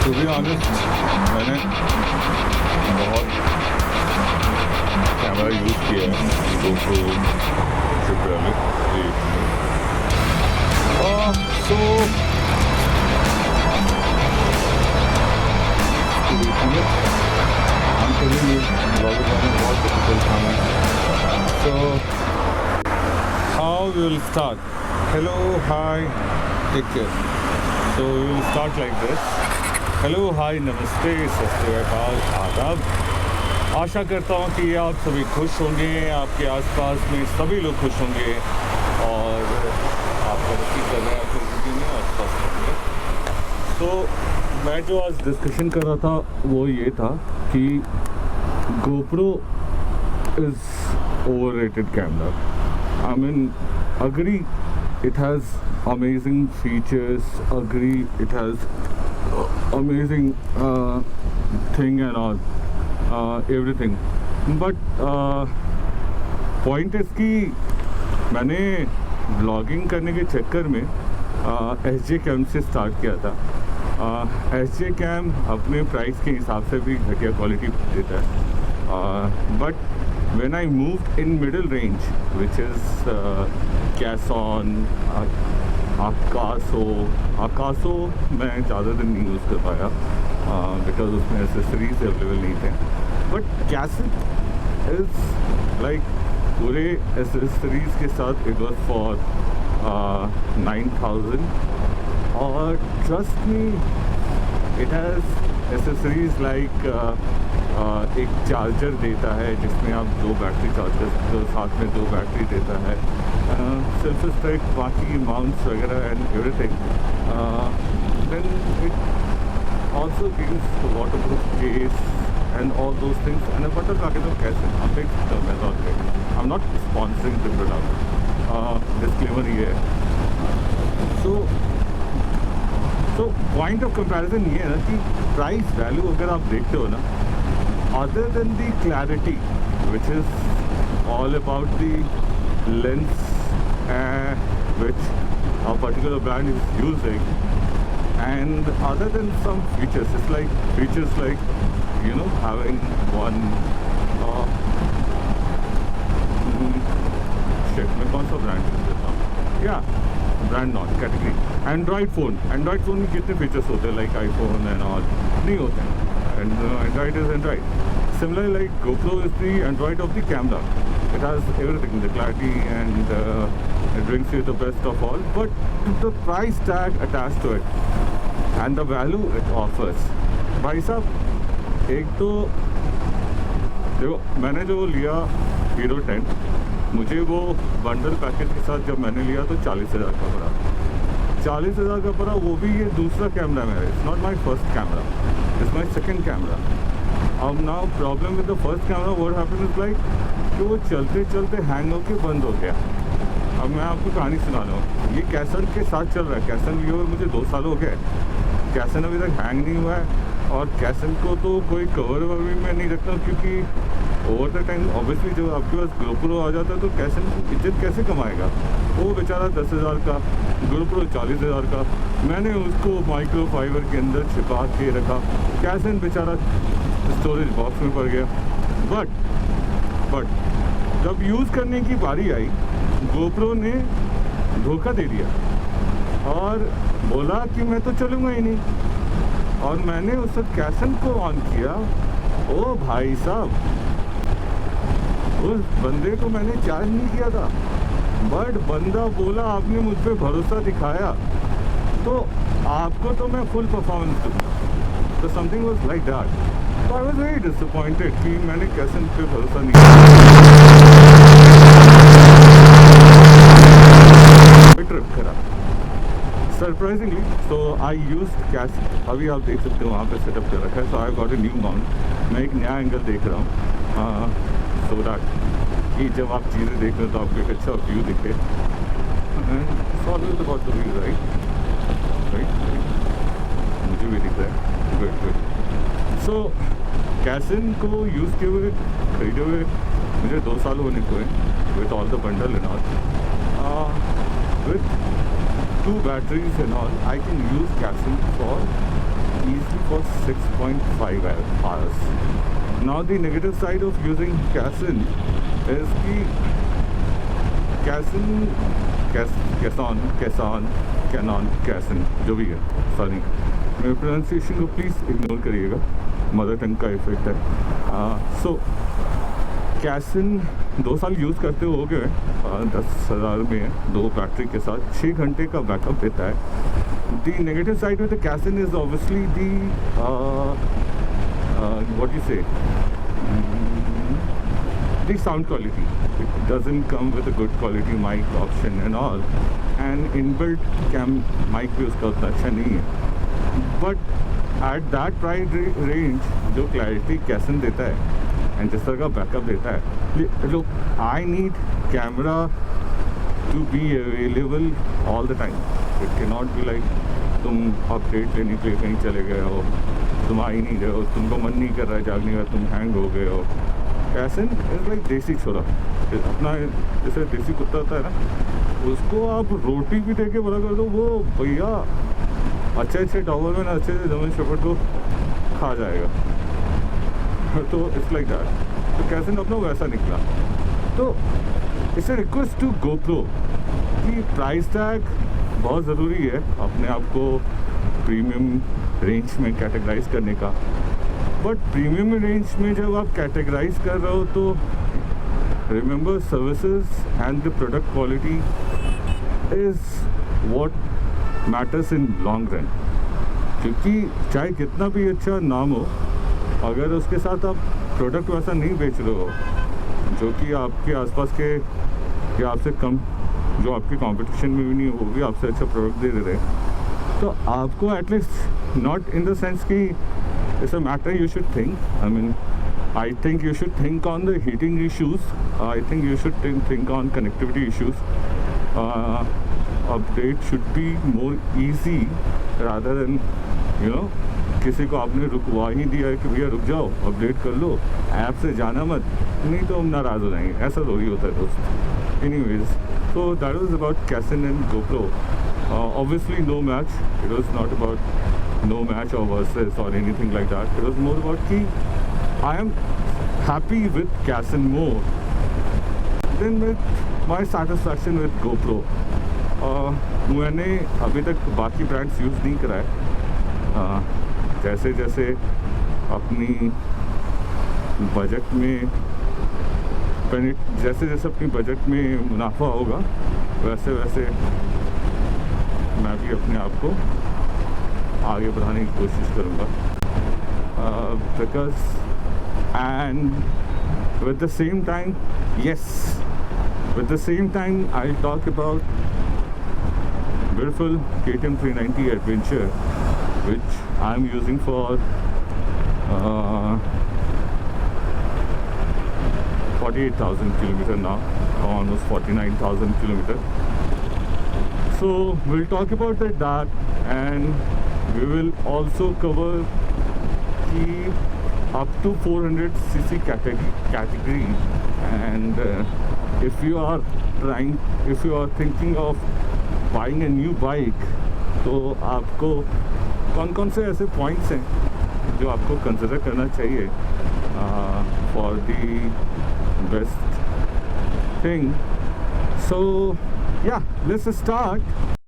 To be honest मैंने बहुत camera use किया है GoPro से पहले। सो I'm telling you, vlogger बनाना बहुत difficult काम है। So how we will start? Hello, hi, take care. So we will start like this. Hello hi नमस्ते सत श्री अकाल आदाब। आशा करता हूँ कि आप सभी खुश होंगे, आपके आसपास में सभी लोग खुश होंगे और आप तरक्की कर रहे हैं अपनी ज़िंदगी में और स्वस्थ होंगे। तो मैं जो आज डिस्कशन कर रहा था वो ये था कि GoPro is overrated camera. I mean, agree it has amazing features, agree it has amazing thing and all, everything, but point is कि मैंने vlogging करने के चक्कर में SJ Cam से स्टार्ट किया था। SJ Cam अपने प्राइस के हिसाब से भी घटिया क्वालिटी देता है, but when I moved in middle range, which is Cason, Akaso मैं ज़्यादा दिन नहीं यूज़ कर पाया बिकॉज उसमें एसेसरीज अवेलेबल नहीं थे, बट Cason इज़ लाइक पूरे एसेसरीज के साथ इट वॉज फॉर 9,000 और trust me it has accessories like एक चार्जर देता है जिसमें आप 2 बैटरी चार्जर तो साथ में 2 बैटरी देता है, सेल्फ स्ट्राइक बाकी माउंट्स वगैरह and everything, then it also gives waterproof case and all those things and butter packet of Cason। आप देख सकते हो, मैं I am not sponsoring the product, disclaimer ये है। सो पॉइंट ऑफ कंपैरिजन ये है ना कि प्राइस वैल्यू अगर आप देखते हो ना, other than the clarity, which is all about the lens which a particular brand is using, and other than some features, it's like features like, you know, having one shit, मैं कौन सा brand use करता हूँ, या brand not category, Android phone में कितने features होते हैं लाइक आईफोन एंड ऑल नहीं होते हैं, and Android is Android. Similarly, like GoPro is the Android of the camera. It has everything, the clarity, and it brings you the best of all. But the price tag attached to it and the value it offers. भाई साहब, एक तो देखो मैंने जो लिया Hero 10, मुझे वो बंडल पैकेज के साथ जब मैंने लिया तो 40,000 का पड़ा। 40,000 का पड़ा, वो भी ये दूसरा कैमरा मेरा, it's not my first camera, it's my second camera. अब now problem with the first camera what happened is like कि वो चलते चलते हैंग होके बंद हो गया। अब मैं आपको कहानी सुना रहा हूँ, ये Cason के साथ चल रहा है, Cason लियो मुझे 2 साल हो गए, Cason अभी तक हैंग नहीं हुआ है, और Cason को तो कोई कवर ववर में नहीं रखता क्योंकि ओवर द टाइम ऑब्वियसली जब आपके पास GoPro आ जाता है तो Cason इज्जत कैसे कमाएगा। वो बेचारा 10,000 का, GoPro 40,000 का, मैंने उसको माइक्रो फाइबर के अंदर छिपा के रखा, Cason बेचारा स्टोरेज बॉक्स में पड़ गया। बट जब यूज़ करने की बारी आई, GoPro ने धोखा दे दिया और बोला कि मैं तो चलूँगा ही नहीं, और मैंने उस Cason को ऑन किया। ओ भाई साहब, उस बंदे को मैंने चार्ज नहीं किया था, बट बंदा बोला आपने मुझ पर भरोसा दिखाया तो आपको तो मैं फुल परफॉर्मेंस दूँगा। तो समथिंग वाज लाइक दैट। तो आई वाज वेरी डिसअपॉइंटेड कि मैंने Cason पे भरोसा नहीं किया, ट्रिप करा सरप्राइजिंगली। तो आई यूज Cason, अभी आप देख सकते हो वहाँ पे सेटअप कर रखा है। So I got a new mount, मैं एक नया एंगल देख रहा हूँ सो दैट कि जब आप चीज़ें देख रहे हो तो आपको एक अच्छा व्यू दिखे। Always about the view, right, मुझे भी दिख रहा है, गुड। सो Cason को यूज़ किए हुए खरीदे हुए मुझे 2 साल होने को है, with all the bundle and all, with 2 batteries and all, I can use Cason for easily for 6.5 hours. Now the negative side of using Canon is कि Canon जो भी है, सॉरी मेरे प्रोनाउंसिएशन को प्लीज़ इग्नोर करिएगा, mother tongue का effect है. सो Canon 2 साल यूज़ करते हो गए, 10,000 में है, 2 बैटरी के साथ 6 घंटे का बैकअप देता है. The negative side with the Canon is obviously what you say, the sound quality. It doesn't come with a good quality mic option and all, and inbuilt mic भी उसका उतना अच्छा नहीं है. But at that price range जो clarity Canon देता है and जिस तरह का बैकअप देता है, look, I need camera to be available all the time. It cannot be like तुम अपडेट लेने के लिए कहीं चले गए हो, तुम आ ही नहीं रहे हो, तुमको मन नहीं कर रहा है जागने का, तुम हैंग हो गए हो. Canon इज़ लाइक देसी छोरा, अपना जैसे देसी कुत्ता होता है ना, उसको आप रोटी भी दे के बड़ा कर दो, वो भैया अच्छे डॉबरमैन अच्छे से जर्मन शेफर्ड को खा जाएगा. तो इट्स लाइक दैट. तो Canon अपना वैसा निकला. तो it's a request to GoPro कि प्राइस टैग बहुत ज़रूरी है अपने आप को प्रीमियम रेंज में कैटेगराइज करने का. बट प्रीमियम रेंज में जब आप कैटेगराइज कर रहे हो तो remember services and the product quality is what matters in long run. क्योंकि चाहे कितना भी अच्छा नाम हो, अगर उसके साथ आप प्रोडक्ट वैसा नहीं बेच रहे हो जो कि आपके आसपास के या आपसे कम, जो आपके कंपटीशन में भी नहीं, वो भी आपसे अच्छा प्रोडक्ट दे रहे हैं, तो आपको at least not in the sense कि it's a matter you should think, I mean I think you should think on the heating issues, I think you should think on connectivity issues. Update should be more easy rather than किसी को आपने रुकवा ही दिया है कि भैया रुक जाओ, अपडेट कर लो, ऐप से जाना मत, नहीं तो हम नाराज़ हो जाएंगे. ऐसा थोड़ी होता है दोस्त. Anyways, so that was about Canon and GoPro. Obviously no match. It was not about no match or versus or anything like that. It was more about कि I am happy with Canon more than with my satisfaction with GoPro. मैंने अभी तक बाकी brands use नहीं करा है. जैसे जैसे अपनी बजट में जैसे जैसे अपनी बजट में मुनाफा होगा, वैसे वैसे मैं भी अपने आप को आगे बढ़ाने की कोशिश करूँगा. Because and with the same time, yes, with the same time I talk about beautiful KTM 390 Adventure which I am using for 48,000 kilometer now, almost 49,000 kilometer. So we'll talk about that, and we will also cover the up to 400cc category. And if you are thinking of buying a new bike, तो आपको कौन से ऐसे points हैं जो आपको consider करना चाहिए for the best thing. So yeah, let's start.